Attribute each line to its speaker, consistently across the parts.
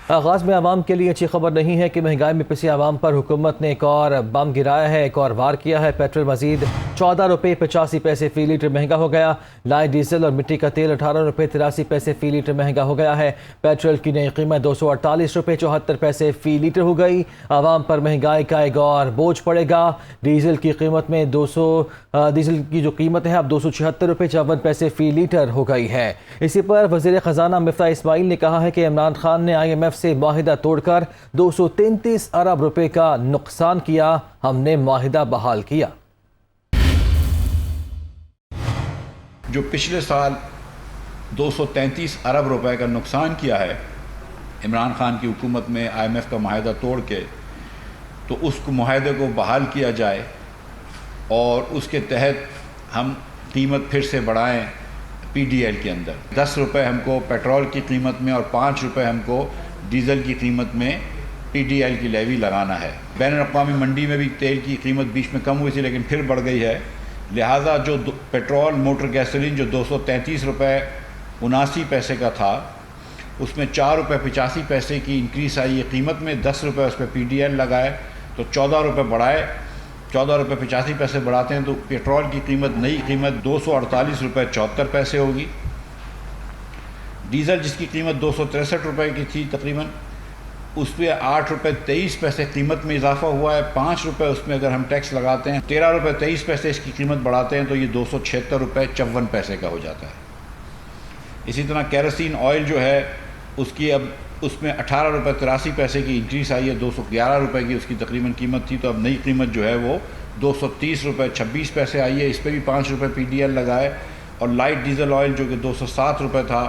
Speaker 1: آغاز میں عوام کے لیے اچھی خبر نہیں ہے کہ مہنگائی میں پسی عوام پر حکومت نے ایک اور بم گرایا ہے، ایک اور وار کیا ہے۔ پیٹرول مزید 14 روپے 85 پیسے فی لیٹر مہنگا ہو گیا۔ لائٹ ڈیزل اور مٹی کا تیل 18 روپے 83 پیسے فی لیٹر مہنگا ہو گیا ہے۔ پیٹرول کی نئی قیمت 248 روپے 74 پیسے فی لیٹر ہو گئی۔ عوام پر مہنگائی کا ایک اور بوجھ پڑے گا۔ ڈیزل کی قیمت میں ڈیزل کی جو قیمت ہے اب 276 روپے 54 پیسے فی لیٹر ہو گئی ہے۔ اسی پر وزیر خزانہ مفتاح اسماعیل نے کہا ہے کہ عمران خان نے IMF سے معاہدہ توڑ کر 233 ارب روپے کا نقصان کیا، ہم نے معاہدہ بحال کیا۔
Speaker 2: جو پچھلے سال 233 ارب روپے کا نقصان کیا ہے عمران خان کی حکومت میں IMF کا معاہدہ توڑ کے، تو اس کو معاہدے کو بحال کیا جائے اور اس کے تحت ہم قیمت پھر سے بڑھائیں۔ PDL کے اندر 10 روپے ہم کو پیٹرول کی قیمت میں اور 5 روپے ہم کو ڈیزل کی قیمت میں PDL کی لیوی لگانا ہے۔ بین الاقوامی منڈی میں بھی تیل کی قیمت بیچ میں کم ہوئی تھی لیکن پھر بڑھ گئی ہے، لہٰذا جو پیٹرول موٹر گیسولین جو 233 روپے 79 پیسے کا تھا، اس میں 4 روپے 85 پیسے کی انکریز آئی ہے قیمت میں، 10 روپے اس پہ PDL لگائے تو 14 روپے بڑھائے، 14 روپے 85 پیسے بڑھاتے ہیں تو پیٹرول کی قیمت نئی قیمت 248 روپے 74 پیسے ہوگی۔ ڈیزل جس کی قیمت 263 روپے کی تھی تقریباً، اس پہ 8 روپے 23 پیسے قیمت میں اضافہ ہوا ہے۔ 5 روپے اس میں اگر ہم ٹیکس لگاتے ہیں، 13 روپے 23 پیسے اس کی قیمت بڑھاتے ہیں تو یہ 276 روپے 54 پیسے کا ہو جاتا ہے۔ اسی طرح کیروسین آئل جو ہے اس کی اب اس میں 18 روپے 83 پیسے کی انکریز آئی ہے، 211 روپے کی اس کی تقریباً قیمت تھی، تو اب نئی قیمت جو ہے وہ 230 روپے 26 پیسے آئی ہے، اس پہ بھی 5 روپے PDL لگائے۔ اور لائٹ ڈیزل آئل جو کہ 207 روپے تھا،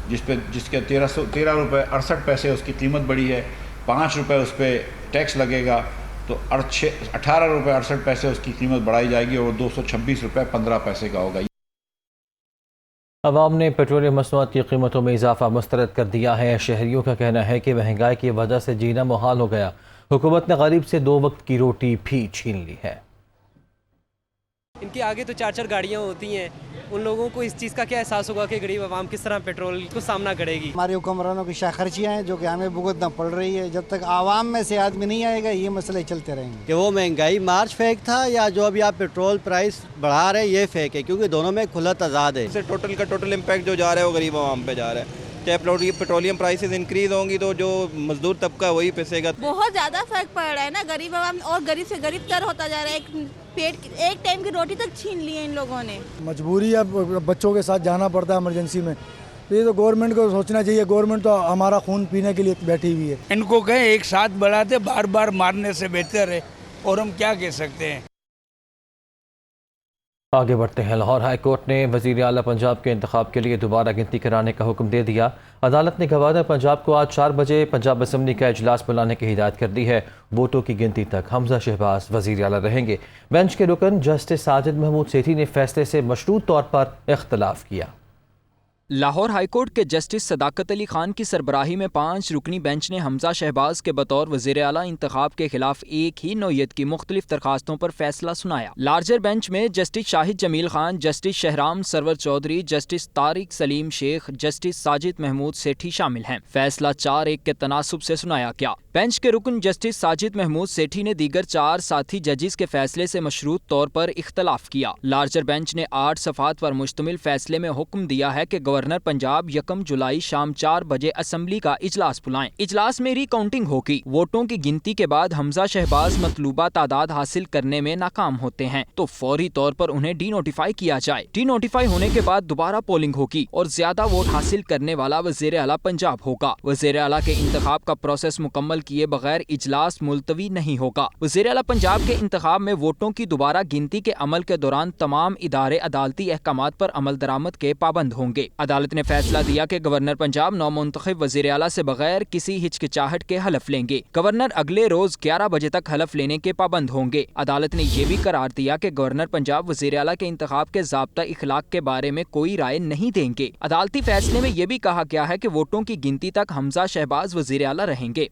Speaker 2: جس کے 13 روپے 68 پیسے اس کی قیمت بڑھی ہے، 5 روپے اس پہ ٹیکس لگے گا تو 18 روپے 68 پیسے اس کی قیمت بڑھائی جائے گی اور 226 روپے 15 پیسے کا ہوگا۔
Speaker 1: عوام نے پیٹرولیم مصنوعات کی قیمتوں میں اضافہ مسترد کر دیا ہے۔ شہریوں کا کہنا ہے کہ مہنگائی کی وجہ سے جینا محال ہو گیا۔ حکومت نے غریب سے 2 وقت کی روٹی بھی چھین لی ہے۔
Speaker 3: ان کے آگے تو 4 گاڑیاں ہوتی ہیں، ان لوگوں کو اس چیز کا کیا احساس ہوگا کہ غریب عوام کس طرح پیٹرول کو سامنا کرے گی۔
Speaker 4: ہمارے حکمرانوں کی شاہ خرچیاں ہیں جو کہ ہمیں بھگتنا پڑ رہی ہے۔ جب تک عوام میں سے آدمی نہیں آئے گا یہ مسئلے چلتے رہیں گے۔
Speaker 5: کہ وہ مہنگائی مارچ فیک تھا یا جو ابھی آپ پیٹرول پرائس بڑھا رہے ہیں یہ فیک ہے، کیونکہ دونوں میں کھلا تضاد ہے۔
Speaker 6: سے ٹوٹل کا ٹوٹل امپیکٹ جو جا رہا ہے وہ غریب عوام پہ جا رہا ہے۔ چاہے پیٹرولیم پرائسز انکریز ہوں گی تو جو مزدور طبقہ وہی پسے گا۔
Speaker 7: بہت زیادہ فرق پڑ رہا ہے نا، غریب عوام اور غریب سے غریب تر ہوتا جا رہا ہے۔ ایک ٹائم کی روٹی تک چھین لی ہے ان لوگوں نے۔
Speaker 8: مجبوری ہے، بچوں کے ساتھ جانا پڑتا ہے ایمرجنسی میں، تو یہ تو گورنمنٹ کو سوچنا چاہیے۔ گورنمنٹ تو ہمارا خون پینے کے لیے بیٹھی ہوئی ہے۔
Speaker 9: ان کو کہیں ایک ساتھ بڑھاتے، بار بار مارنے سے بہتر ہے، اور ہم کیا کہہ سکتے ہیں۔
Speaker 1: آگے بڑھتے ہیں۔ لاہور ہائی کورٹ نے وزیر اعلیٰ پنجاب کے انتخاب کے لیے دوبارہ گنتی کرانے کا حکم دے دیا۔ عدالت نے گورنر پنجاب کو آج 4 بجے پنجاب اسمبلی کا اجلاس بلانے کی ہدایت کر دی ہے۔ ووٹوں کی گنتی تک حمزہ شہباز وزیر اعلیٰ رہیں گے۔ بینچ کے رکن جسٹس ساجد محمود سیٹھی نے فیصلے سے مشروط طور پر اختلاف کیا۔
Speaker 10: لاہور ہائی کورٹ کے جسٹس صداقت علی خان کی سربراہی میں 5 رکنی بینچ نے حمزہ شہباز کے بطور وزیر اعلیٰ انتخاب کے خلاف ایک ہی نوعیت کی مختلف درخواستوں پر فیصلہ سنایا۔ لارجر بینچ میں جسٹس شاہد جمیل خان، جسٹس شہرام سرور چودھری، جسٹس طارق سلیم شیخ، جسٹس ساجد محمود سیٹھی شامل ہیں۔ فیصلہ 4-1 کے تناسب سے سنایا گیا۔ بینچ کے رکن جسٹس ساجد محمود سیٹھی نے دیگر 4 ساتھی ججز کے فیصلے سے مشروط طور پر اختلاف کیا۔ لارجر بینچ نے 8 صفحات پر مشتمل فیصلے میں حکم دیا ہے کہ گورنر پنجاب 1 جولائی شام 4 بجے اسمبلی کا اجلاس بلائیں۔ اجلاس میں ری کاؤنٹنگ ہوگی۔ ووٹوں کی گنتی کے بعد حمزہ شہباز مطلوبہ تعداد حاصل کرنے میں ناکام ہوتے ہیں تو فوری طور پر انہیں ڈی نوٹیفائی کیا جائے۔ ڈی نوٹیفائی ہونے کے بعد دوبارہ پولنگ ہوگی اور زیادہ ووٹ حاصل کرنے والا وزیر اعلیٰ پنجاب ہوگا۔ وزیر اعلیٰ کے انتخاب کا پروسیس مکمل کیے بغیر اجلاس ملتوی نہیں ہوگا۔ وزیر اعلیٰ پنجاب کے انتخاب میں ووٹوں کی دوبارہ گنتی کے عمل کے دوران تمام ادارے عدالتی احکامات پر عمل درآمد کے پابند ہوں گے۔ عدالت نے فیصلہ دیا کہ گورنر پنجاب نومنتخب وزیر اعلیٰ سے بغیر کسی ہچکچاہٹ کے حلف لیں گے۔ گورنر اگلے روز 11 بجے تک حلف لینے کے پابند ہوں گے۔ عدالت نے یہ بھی قرار دیا کہ گورنر پنجاب وزیر اعلیٰ کے انتخاب کے ضابطہ اخلاق کے بارے میں کوئی رائے نہیں دیں گے۔ عدالتی فیصلے میں یہ بھی کہا گیا ہے کہ ووٹوں کی گنتی تک حمزہ شہباز وزیر اعلیٰ رہیں گے۔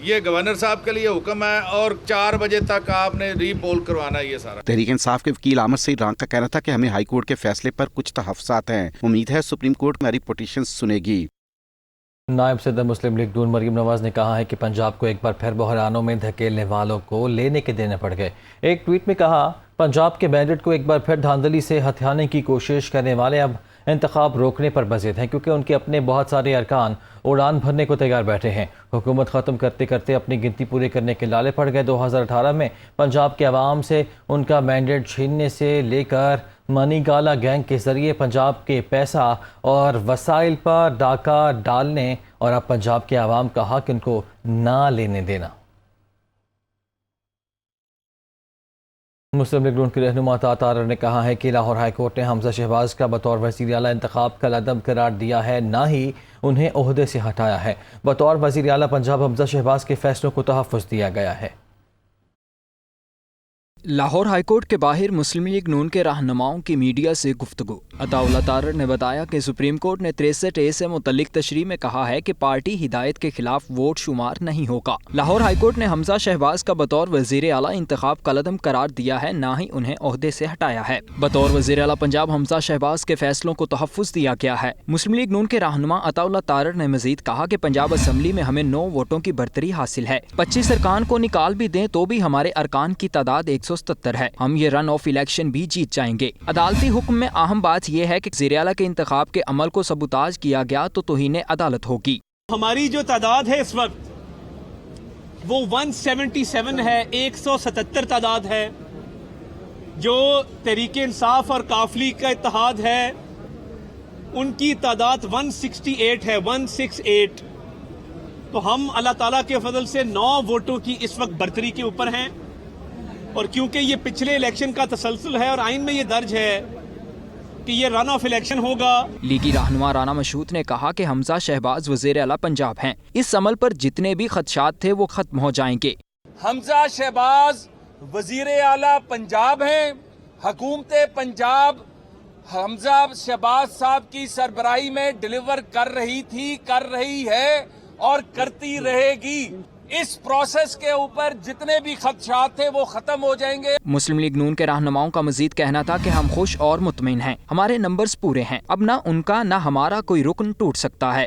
Speaker 11: یہ گورنر صاحب کے لیے حکم ہے اور 4 بجے تک آپ نے ری پول کروانا ہے یہ سارا.
Speaker 12: تحریک انصاف کے وکیل عامر سعید رانگ کا کہنا تھا کہ ہمیں ہائی کورٹ کے فیصلے پر کچھ تحفظات ہیں. امید ہے سپریم کورٹ ہماری پٹیشن سنے گی.
Speaker 1: نائب صدر مسلم لیگ نون مریم نواز نے کہا ہے کہ پنجاب کو ایک بار پھر بحرانوں میں دھکیلنے والوں کو لینے کے دینے پڑ گئے. ایک ٹویٹ میں کہا پنجاب کے مینڈیٹ کو ایک بار پھر دھاندلی سے ہتھیانے کی کوشش کرنے والے اب انتخاب روکنے پر بضد ہیں کیونکہ ان کے اپنے بہت سارے ارکان اڑان بھرنے کو تیار بیٹھے ہیں. حکومت ختم کرتے کرتے اپنی گنتی پوری کرنے کے لالے پڑ گئے. 2018 میں پنجاب کے عوام سے ان کا مینڈیٹ چھیننے سے لے کر منی گالا گینگ کے ذریعے پنجاب کے پیسہ اور وسائل پر ڈاکہ ڈالنے اور اب پنجاب کے عوام کا حق ان کو نہ لینے دینا. مسلم لیگ نون کے رہنما تارر نے کہا ہے کہ لاہور ہائی کورٹ نے حمزہ شہباز کا بطور وزیر اعلیٰ انتخاب کا عدم قرار دیا ہے نہ ہی انہیں عہدے سے ہٹایا ہے. بطور وزیر اعلیٰ پنجاب حمزہ شہباز کے فیصلوں کو تحفظ دیا گیا ہے.
Speaker 10: لاہور ہائی کورٹ کے باہر مسلم لیگ نون کے رہنماؤں کی میڈیا سے گفتگو. عطا اللہ تارر نے بتایا کہ سپریم کورٹ نے 63A سے متعلق تشریح میں کہا ہے کہ پارٹی ہدایت کے خلاف ووٹ شمار نہیں ہوگا. لاہور ہائی کورٹ نے حمزہ شہباز کا بطور وزیر اعلیٰ انتخاب کا عدم قرار دیا ہے نہ ہی انہیں عہدے سے ہٹایا ہے. بطور وزیر اعلیٰ پنجاب حمزہ شہباز کے فیصلوں کو تحفظ دیا گیا ہے. مسلم لیگ نون کے رہنما عطا اللہ تارر نے مزید کہا کہ پنجاب اسمبلی میں ہمیں 9 ووٹوں کی برتری حاصل ہے. 25 ارکان کو نکال بھی دیں تو بھی ہمارے ارکان کی تعداد 177 ہے. ہم یہ رن آف الیکشن بھی جیت جائیں گے. عدالتی حکم میں اہم بات یہ ہے کہ وزیر اعلیٰ کے انتخاب کے عمل کو سبوتاژ کیا گیا تو توہین عدالت ہوگی.
Speaker 13: ہماری جو تعداد ہے اس وقت وہ 177 ہے, 177 تعداد ہے. جو تحریک انصاف اور کافلی کا اتحاد ہے ان کی تعداد 168 ہے, 168. تو ہم اللہ تعالیٰ کے فضل سے 9 ووٹوں کی اس وقت برتری کے اوپر ہیں. اور کیونکہ یہ پچھلے الیکشن کا تسلسل ہے اور آئین میں یہ درج ہے کہ یہ رن آف الیکشن ہوگا.
Speaker 10: لیگی رہنما رانا مشہود نے کہا کہ حمزہ شہباز وزیر اعلیٰ پنجاب ہیں. اس عمل پر جتنے بھی خدشات تھے وہ ختم ہو جائیں گے.
Speaker 14: حمزہ شہباز وزیر اعلیٰ پنجاب ہیں. حکومت پنجاب حمزہ شہباز صاحب کی سربراہی میں ڈیلیور کر رہی تھی, کر رہی ہے اور کرتی رہے گی. اس پروسیس کے اوپر جتنے بھی خدشات تھے وہ ختم ہو جائیں گے.
Speaker 10: مسلم لیگ نون کے رہنماؤں کا مزید کہنا تھا کہ ہم خوش اور مطمئن ہیں. ہمارے نمبرز پورے ہیں. اب نہ ان کا نہ ہمارا کوئی رکن ٹوٹ سکتا ہے.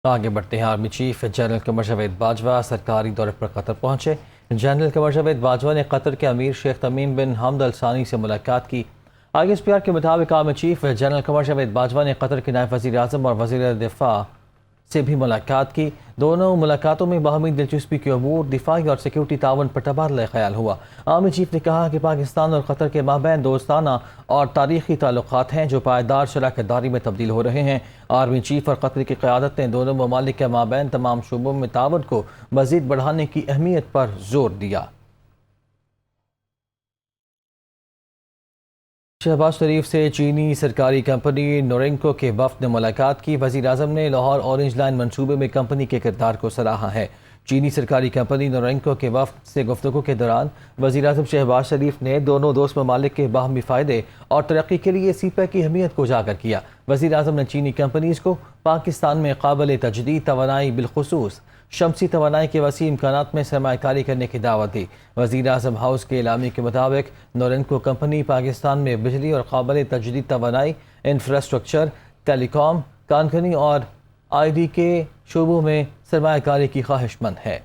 Speaker 1: آگے بڑھتے ہیں. Army chief general Qamar Javed Bajwa سرکاری دورے پر قطر پہنچے. جنرل قمر جاوید باجوہ نے قطر کے امیر شیخ تمیم بن حمد ال ثانی سے ملاقات کی. ISPR کے مطابق army chief general Qamar Javed Bajwa نے قطر کے نائب وزیر اعظم اور وزیر دفاع سے بھی ملاقات کی. دونوں ملاقاتوں میں باہمی دلچسپی کے امور, دفاعی اور سیکیورٹی تعاون پر تبادلہ خیال ہوا. آرمی چیف نے کہا کہ پاکستان اور قطر کے مابین دوستانہ اور تاریخی تعلقات ہیں جو پائیدار شراکت داری میں تبدیل ہو رہے ہیں. آرمی چیف اور قطر کی قیادت نے دونوں ممالک کے مابین تمام شعبوں میں تعاون کو مزید بڑھانے کی اہمیت پر زور دیا. شہباز شریف سے چینی سرکاری کمپنی نورینکو کے وفد نے ملاقات کی. وزیر اعظم نے لاہور اورنج لائن منصوبے میں کمپنی کے کردار کو سراہا ہے. چینی سرکاری کمپنی نورینکو کے وفد سے گفتگو کے دوران وزیر اعظم شہباز شریف نے دونوں دوست ممالک کے باہمی فائدے اور ترقی کے لیے سی پیک کی اہمیت کو اجاگر کیا. وزیر اعظم نے چینی کمپنیز کو پاکستان میں قابل تجدید توانائی بالخصوص شمسی توانائی کے وسیع امکانات میں سرمایہ کاری کرنے کی دعوت دی. وزیر اعظم ہاؤس کے اعلامیے کے مطابق نورینکو کمپنی پاکستان میں بجلی اور قابل تجدید توانائی, انفراسٹرکچر, ٹیلی کام, کانکنی اور ID کے شعبوں میں سرمایہ کاری کی خواہش مند ہے.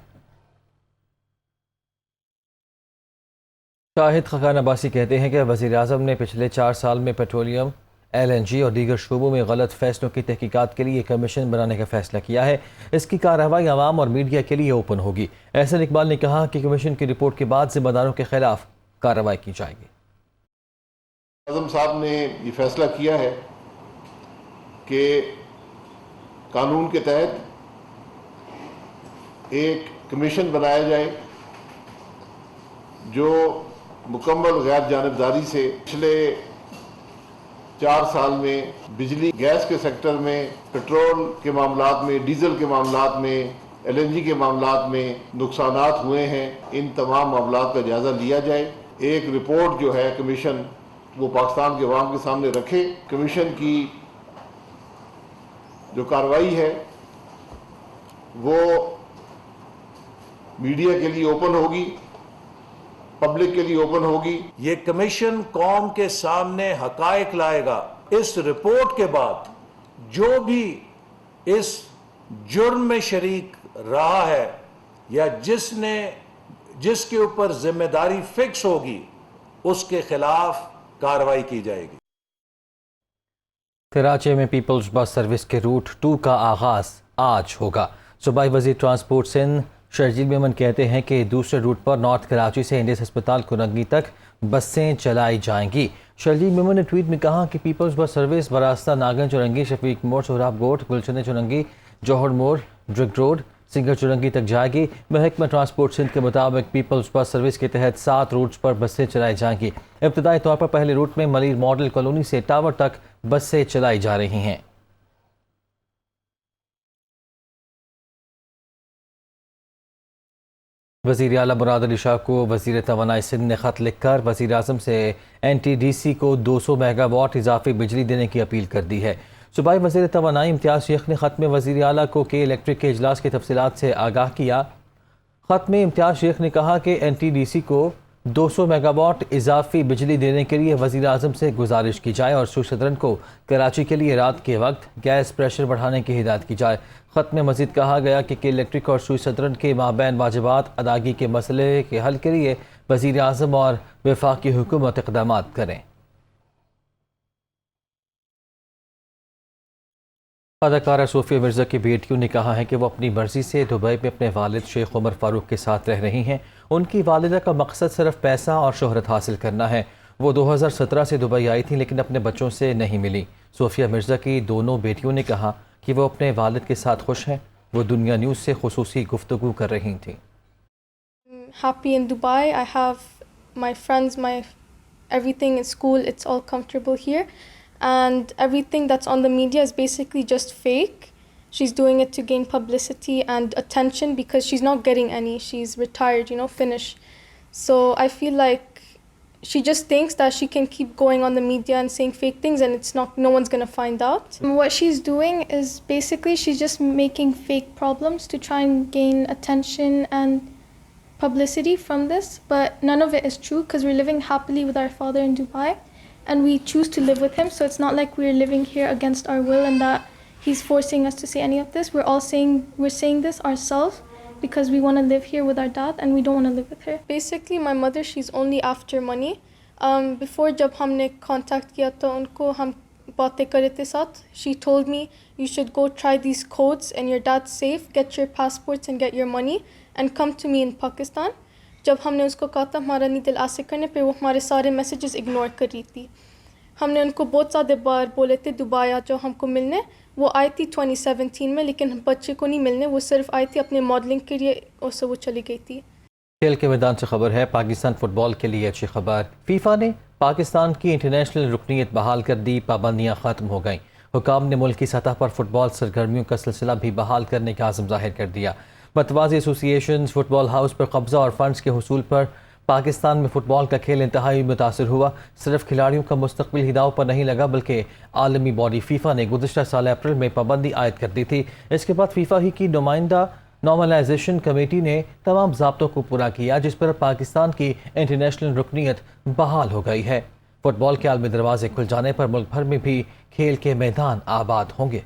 Speaker 1: شاہد خاقان عباسی کہتے ہیں کہ وزیر اعظم نے پچھلے 4 سال میں پیٹرولیم, LNG اور دیگر شعبوں میں غلط فیصلوں کی تحقیقات کے لیے کمیشن بنانے کا فیصلہ کیا ہے. اس کی کارروائی عوام اور میڈیا کے لیے اوپن ہوگی. احسن اقبال نے کہا کہ کمیشن کی رپورٹ کے بعد ذمہ داروں کے خلاف کارروائی کی جائے گی.
Speaker 15: اعظم صاحب نے یہ فیصلہ کیا ہے کہ قانون کے تحت ایک کمیشن بنایا جائے جو مکمل غیر جانبداری سے پچھلے 4 سال میں بجلی گیس کے سیکٹر میں, پیٹرول کے معاملات میں, ڈیزل کے معاملات میں, LNG کے معاملات میں نقصانات ہوئے ہیں. ان تمام معاملات کا جائزہ لیا جائے. ایک رپورٹ جو ہے کمیشن وہ پاکستان کے عوام کے سامنے رکھے. کمیشن کی جو کارروائی ہے وہ میڈیا کے لیے اوپن ہوگی، پبلک کے لیے اوپن ہوگی.
Speaker 16: یہ کمیشن قوم کے سامنے حقائق لائے گا. اس رپورٹ کے بعد جو بھی اس جرم میں شریک رہا ہے یا جس کے اوپر ذمہ داری فکس ہوگی اس کے خلاف کارروائی کی جائے گی.
Speaker 1: کراچی میں پیپلز بس سروس کے روٹ 2 کا آغاز آج ہوگا. صوبائی وزیر ٹرانسپورٹ سندھ شرجیل میمن کہتے ہیں کہ دوسرے روٹ پر نارتھ کراچی سے انڈس ہسپتال کرنگی تک بسیں چلائی جائیں گی. شرجیل میمن نے ٹویٹ میں کہا کہ پیپلز بس سروس براستہ ناگن چرنگی، شفیق موڑ، سہراب گوٹ، گلشن چرنگی، جوہر موڑ، ڈرگ روڈ، سنگر چرنگی تک جائے گی. محکمہ ٹرانسپورٹ سندھ کے مطابق پیپلز بس سروس کے تحت 7 روٹس پر بسیں چلائی جائیں گی. ابتدائی طور پر پہلے روٹ میں ملیر ماڈل کالونی سے ٹاور تک بسیں چلائی جا رہی ہیں. وزیر اعلیٰ مراد علی شاہ کو وزیر توانائی سندھ نے خط لکھ کر وزیر اعظم سے NTDC کو 200 میگا واٹ اضافی بجلی دینے کی اپیل کر دی ہے. صوبائی وزیر توانائی امتیاز شیخ نے خط میں وزیر اعلیٰ کو کے الیکٹرک کے اجلاس کی تفصیلات سے آگاہ کیا. خط میں امتیاز شیخ نے کہا کہ NTDC کو 200 میگا واٹ اضافی بجلی دینے کے لیے وزیر اعظم سے گزارش کی جائے اور سوئی صدرن کو کراچی کے لیے رات کے وقت گیس پریشر بڑھانے کی ہدایت کی جائے. خط میں مزید کہا گیا کہ الیکٹرک اور سوئی صدرن کے مابین واجبات ادائیگی کے مسئلے کے حل کے لیے وزیر اعظم اور وفاقی حکومت اقدامات کریں. اداکارہ صوفیہ مرزا کی بیٹیوں نے کہا ہے کہ وہ اپنی مرضی سے دبئی میں اپنے والد شیخ عمر فاروق کے ساتھ رہ رہی ہیں. ان کی والدہ کا مقصد صرف پیسہ اور شہرت حاصل کرنا ہے. وہ 2017 سے دبئی آئی تھیں لیکن اپنے بچوں سے نہیں ملی. صوفیہ مرزا کی دونوں بیٹیوں نے کہا کہ وہ اپنے والد کے ساتھ خوش ہیں. وہ دنیا نیوز سے خصوصی گفتگو کر رہی تھیں.
Speaker 17: Happy in Dubai. I have my friends, my everything in school. It's all comfortable here. And everything that's on the media is basically just fake. She's doing it to gain publicity and attention because she's not getting any. She's retired, finish. So I feel like she just thinks that she can keep going on the media and saying fake things and no one's going to find out. What she's doing is basically she's just making fake problems to try and gain attention and publicity from this. But none of it is true because we're living happily with our father in Dubai. And we choose to live with him, so it's not like we're living here against our will and that he's forcing us to say any of this. We're saying this ourselves because we want to live here with our dad and we don't want to live with her. Basically, my mother, she's only after money. Before jab humne contact kiya to unko hum baatein kar rahe the saath, she told me you should go try these codes and your dad's safe, get your passports and get your money and come to me in Pakistan. جب ہم نے اس کو کہا تھا ہمارا نہیں دل آسے کرنے پہ وہ ہمارے سارے میسیجز اگنور کر رہی تھی. ہم نے ان کو بہت زیادہ بار بولے تھے دبئی آ جاؤ ہم کو ملنے. وہ آئی تھی 2017 میں لیکن بچے کو نہیں ملنے. وہ صرف آئی تھی اپنے ماڈلنگ کے لیے اور سے وہ چلی گئی تھی.
Speaker 1: کھیل کے میدان سے خبر ہے. پاکستان فٹ بال کے لیے اچھی خبر. فیفا نے پاکستان کی انٹرنیشنل رکنیت بحال کر دی. پابندیاں ختم ہو گئیں. حکام نے ملکی سطح پر فٹ بال سرگرمیوں کا سلسلہ بھی بحال کرنے کا عزم ظاہر کر دیا. متوازی ایسوسیشنز فٹ بال ہاؤس پر قبضہ اور فنڈز کے حصول پر پاکستان میں فٹ بال کا کھیل انتہائی متاثر ہوا. صرف کھلاڑیوں کا مستقبل ہی داؤ پر نہیں لگا بلکہ عالمی باڈی فیفا نے گزشتہ سال اپریل میں پابندی عائد کر دی تھی. اس کے بعد فیفا ہی کی نمائندہ نارملائزیشن کمیٹی نے تمام ضابطوں کو پورا کیا جس پر پاکستان کی انٹرنیشنل رکنیت بحال ہو گئی ہے. فٹ بال کے عالمی دروازے کھل جانے پر ملک بھر میں بھی کھیل کے میدان آباد ہوں گے.